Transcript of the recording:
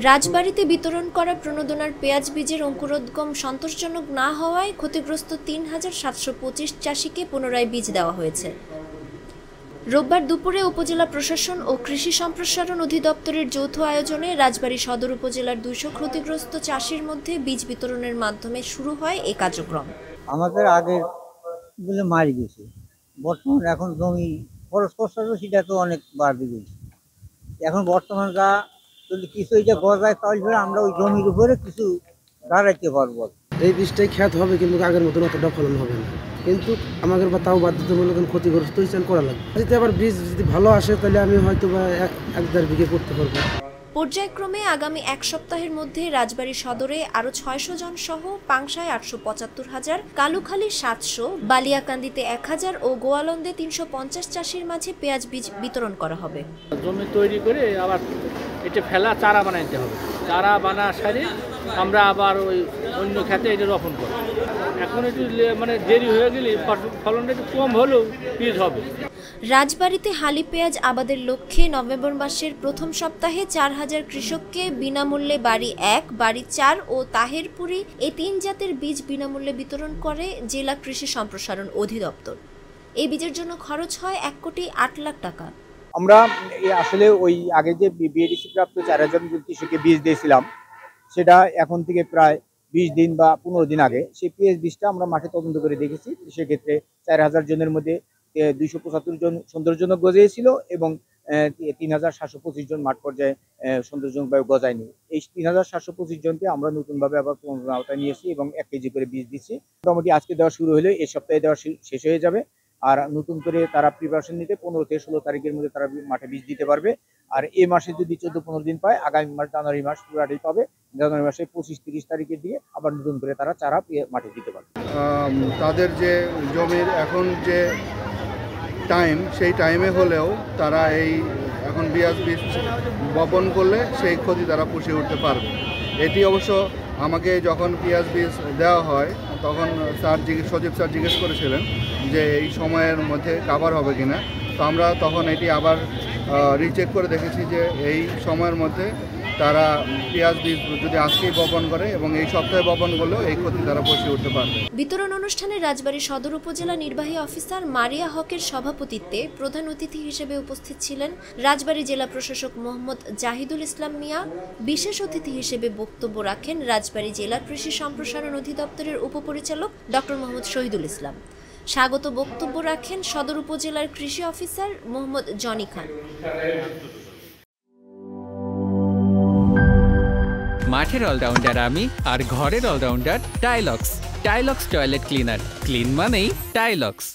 রাজবাড়ীতে বিতরণ করা প্রণোদনার পেঁয়াজ বীজের অঙ্কুরোদ্গম সন্তোষজনক না হওয়ায় ক্ষতিগ্রস্ত ৩,৭২৫ চাষিকে পুনরায় বীজ দেওয়া হয়েছে। রোববার দুপুরে উপজেলা প্রশাসন ও কৃষি সম্প্রসারণ অধিদপ্তরের যৌথ আয়োজনে রাজবাড়ী সদর উপজেলার ২০০ ক্ষতিগ্রস্ত চাষির মধ্যে বীজ বিতরণের মাধ্যমে শুরু হয় এই কার্যক্রম। আমাদের আগের গুলো মারি গেছে, বর্তমান এখন জমি খরচ খরচাটা সেটা তো অনেক বাড়বে গেছে। এখন বর্তমান যা যদি কিছু এটা গজায় তাহলে আমরা ওই জমির উপরে কিছু দাঁড়াইতে পারবো। এই বীজটাই খ্যাত হবে, কিন্তু আগের মতন অতটা ফলন হবে না, কিন্তু আমাদের বা তাও বাধ্যতামূলক ক্ষতিগ্রস্ত হিসাবে করা লাগবে। যদি আবার বীজ যদি ভালো আসে তাহলে আমি হয়তো বা ১-১.৫ বিঘে করতে পারবো। পর্যায়ক্রমে আগামী এক সপ্তাহের মধ্যে রাজবাড়ী সদরে আরও ৬০০ জন সহ পাংশায় ৮৭৫,০০০, কালুখালী ৭০০, বালিয়াকান্দিতে ১,০০০ ও গোয়ালন্দে ৩৫০ চাষির মাঝে পেঁয়াজ বীজ বিতরণ করা হবে। জমি তৈরি করে আবার এটা ফেলা চারা বানাইতে হবে। চারা বানা সারি আমরা আবার ওই অন্য ক্ষেতে এটা রোপণ করব। এখন একটু মানে দেরি হয়ে গেলে ফলনটা একটু কম হলেও বীজ হবে। রাজবাড়ীতে হালি পেঁয়াজ আবাদের লক্ষ্যে নভেম্বর মাসের প্রথম সপ্তাহে ৪,০০০ কৃষককে বিনামূল্যে বাড়ি ১, বাড়ি ৪ ও তাহেরপুরি এই ৩ জাতের বীজ বিনামূল্যে বিতরণ করে জেলা কৃষি সম্প্রসারণ অধিদপ্তর। এই বীজের জন্য খরচ হয় ১,৮,০০,০০০ টাকা। আমরা আসলে ওই আগে যে বিএডিসি প্রাপ্ত ৪,০০০ কৃষককে বীজ দিয়েছিলাম, সেটা এখন থেকে প্রায় ২০ দিন বা ১৫ দিন আগে সেই পেঁয়াজ বীজটা আমরা মাঠে তদন্ত করে দেখেছি। সেক্ষেত্রে ৪,০০০ জনের মধ্যে ২৭৫ জন সৌন্দর্যজনক গজিয়েছিল এবং ৩,৭২৫ জন মাঠ পর্যায়ে সৌন্দর্যজনকভাবে গজায়নি। এই ৩,৭২৫ জনকে আমরা নতুনভাবে আবার প্রণোদনা আওতায় নিয়েছি এবং ১ কেজি করে বীজ দিচ্ছি। মোটামুটি আজকে দেওয়া শুরু হলে এই সপ্তাহে দেওয়া শেষ হয়ে যাবে। আর নতুন করে তারা প্রিপারেশন নিতে ১৫ থেকে ১৬ তারিখের মধ্যে তারা মাঠে বীজ দিতে পারবে। আর এই মাসে যদি ১৪-১৫ দিন পায়, আগামী মাস জানুয়ারি মাস পুরাটাই পাবে। জানুয়ারি মাসে ২৫-৩০ তারিখের দিয়ে আবার নতুন করে তারা চারা মাঠে দিতে পারবে। তাদের যে জমির এখন যে টাইম, সেই টাইমে হলেও তারা এই এখন পেঁয়াজ বীজ বপন করলে সেই ক্ষতি তারা পুষিয়ে উঠতে পারবে। এটি অবশ্য আমাকে যখন পেঁয়াজ বীজ দেওয়া হয় তখন সজীব স্যার জিজ্ঞেস করেছিলেন যে এই সময়ের মধ্যে কাভার হবে কিনা। তো আমরা তখন এটি আবার রিচেক করে দেখেছি যে এই সময়ের মধ্যে তারা পেঁয়াজ বীজ যদি আজকেই বপন করে এবং এই সপ্তাহে বপন করলেও এই ক্ষতি তারা পুষিয়ে উঠতে পারবে। বিতরণ অনুষ্ঠানে রাজবাড়ী সদর উপজেলা নির্বাহী অফিসার মারিয়া হকের সভাপতিত্বে প্রধান অতিথি হিসেবে উপস্থিত ছিলেন রাজবাড়ী জেলা প্রশাসক মোহাম্মদ জাহিদুল ইসলাম মিয়া। বিশেষ অতিথি হিসেবে বক্তব্য রাখেন রাজবাড়ী জেলা কৃষি সম্প্রসারণ অধিদপ্তরের উপপরিচালক ডক্টর মোহাম্মদ শহীদুল ইসলাম। স্বাগত বক্তব্য রাখেন সদর উপজেলার কৃষি অফিসার মোহাম্মদ জনি খান। মাঠের অলরাউন্ডার আমি, আর ঘরের all rounder Tilex. Tilex toilet cleaner, clean মানেই টাইলক্স।